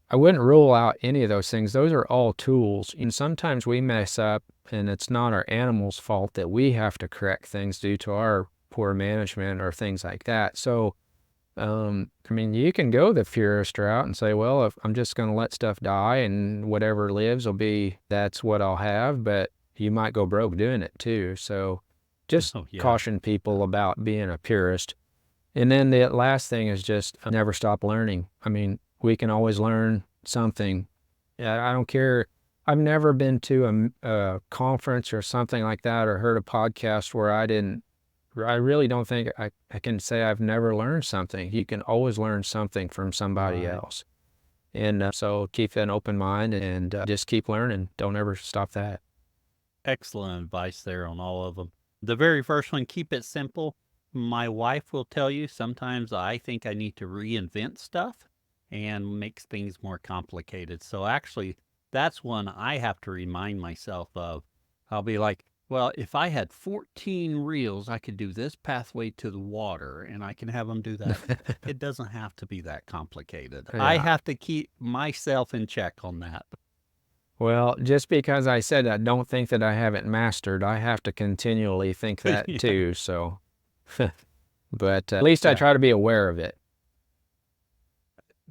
I wouldn't rule out any of those things. Those are all tools. And sometimes we mess up, and it's not our animals' fault that we have to correct things due to our poor management or things like that. So, I mean, you can go the purist route and say, well, if I'm just going to let stuff die and whatever lives will be, that's what I'll have. But you might go broke doing it too. So just caution people about being a purist. And then the last thing is just never stop learning. I mean, we can always learn something. I don't care. I've never been to a conference or something like that, or heard a podcast where I really don't think I can say I've never learned something. You can always learn something from somebody else. And so keep an open mind and just keep learning. Don't ever stop that. Excellent advice there on all of them. The very first one, keep it simple. My wife will tell you sometimes I think I need to reinvent stuff and makes things more complicated. So actually, that's one I have to remind myself of. I'll be like, well, if I had 14 reels, I could do this pathway to the water, and I can have them do that. It doesn't have to be that complicated. Yeah. I have to keep myself in check on that. Well, just because I said that, don't think that I haven't mastered. I have to continually think that too. So, but at least I try to be aware of it.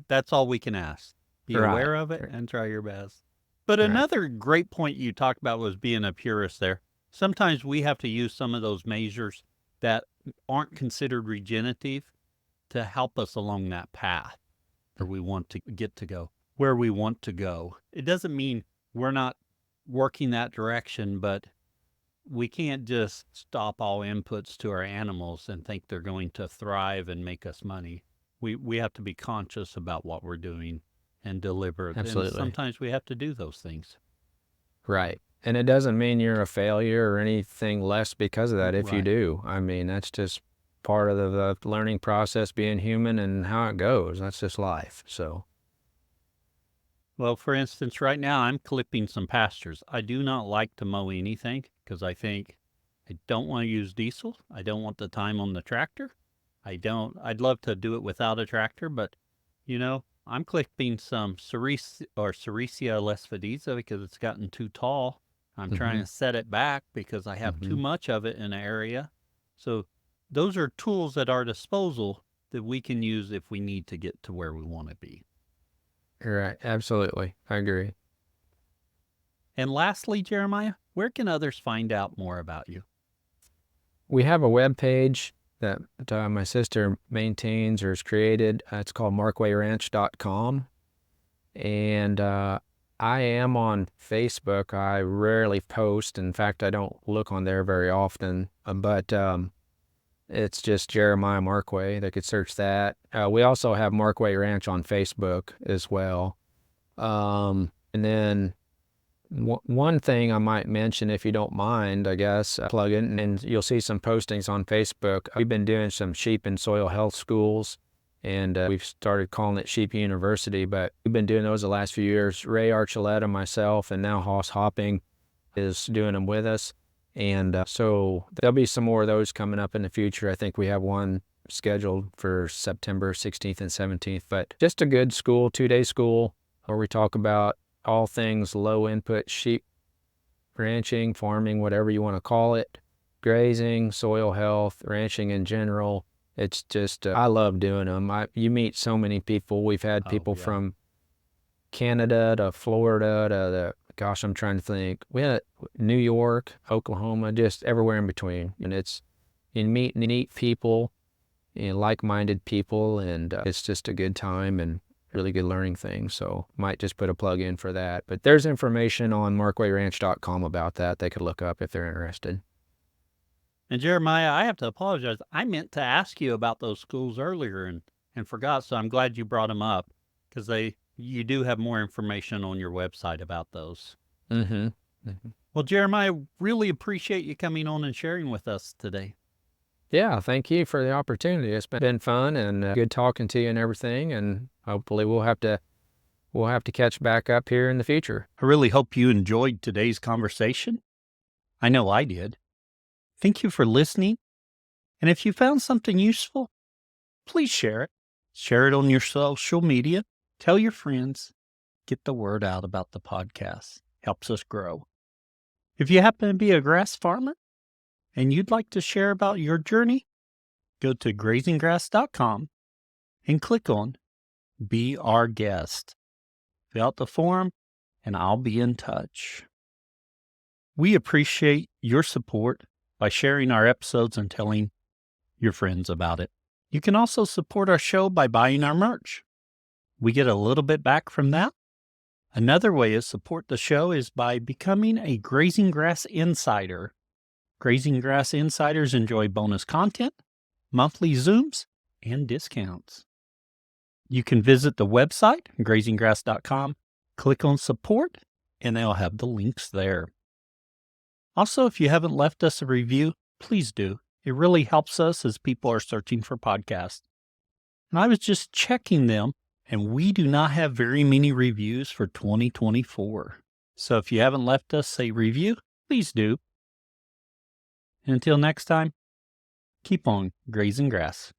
That's all we can ask. Be aware of it and try your best. But another great point you talked about was being a purist there. Sometimes we have to use some of those measures that aren't considered regenerative to help us along that path where we want to get to go, where we want to go. It doesn't mean we're not working that direction, but we can't just stop all inputs to our animals and think they're going to thrive and make us money. We have to be conscious about what we're doing and deliver. Absolutely. And sometimes we have to do those things. Right. And it doesn't mean you're a failure or anything less because of that if you do. I mean, that's just part of the learning process, being human and how it goes. That's just life. So. Well, for instance, right now I'm clipping some pastures. I do not like to mow anything because I think I don't want to use diesel. I don't want the time on the tractor. I'd love to do it without a tractor, but I'm clipping some Cerecia lesfadiza because it's gotten too tall. I'm trying to set it back because I have too much of it in an area. So those are tools at our disposal that we can use if we need to get to where we want to be. Right. Absolutely. I agree. And lastly, Jeremiah, where can others find out more about you? We have a web page that my sister maintains or has created. It's called markwayranch.com. And I am on Facebook. I rarely post. In fact, I don't look on there very often. But it's just Jeremiah Markway. They could search that. We also have Markway Ranch on Facebook as well. And then One thing I might mention, if you don't mind, I guess, plug in, and you'll see some postings on Facebook. We've been doing some sheep and soil health schools, and we've started calling it Sheep University, but we've been doing those the last few years. Ray Archuleta, myself, and now Hoss Hopping is doing them with us. And so there'll be some more of those coming up in the future. I think we have one scheduled for September 16th and 17th, but just a good school, 2-day school, where we talk about all things low input sheep ranching, farming, whatever you want to call it, grazing, soil health, ranching in general. It's just, I love doing them. You meet so many people. We've had people from Canada to Florida to I'm trying to think. We had New York, Oklahoma, just everywhere in between. And you meet neat people, like-minded people, and it's just a good time and really good learning thing. So might just put a plug in for that. But there's information on markwayranch.com about that they could look up if they're interested. And Jeremiah, I have to apologize. I meant to ask you about those schools earlier and forgot, so I'm glad you brought them up, because you do have more information on your website about those. Mm-hmm. Mm-hmm. Well, Jeremiah, really appreciate you coming on and sharing with us today. Yeah, thank you for the opportunity. It's been fun and good talking to you and everything, and hopefully we'll have to catch back up here in the future. I really hope you enjoyed today's conversation. I know I did. Thank you for listening. And if you found something useful, please share it. Share it on your social media. Tell your friends. Get the word out about the podcast. Helps us grow. If you happen to be a grass farmer and you'd like to share about your journey, go to grazinggrass.com and click on Be Our Guest. Fill out the form and I'll be in touch. We appreciate your support by sharing our episodes and telling your friends about it. You can also support our show by buying our merch. We get a little bit back from that. Another way to support the show is by becoming a Grazing Grass Insider. Grazing Grass Insiders enjoy bonus content, monthly Zooms, and discounts. You can visit the website, grazinggrass.com, click on support, and they'll have the links there. Also, if you haven't left us a review, please do. It really helps us as people are searching for podcasts. And I was just checking them, and we do not have very many reviews for 2024. So if you haven't left us a review, please do. And until next time, keep on grazing grass.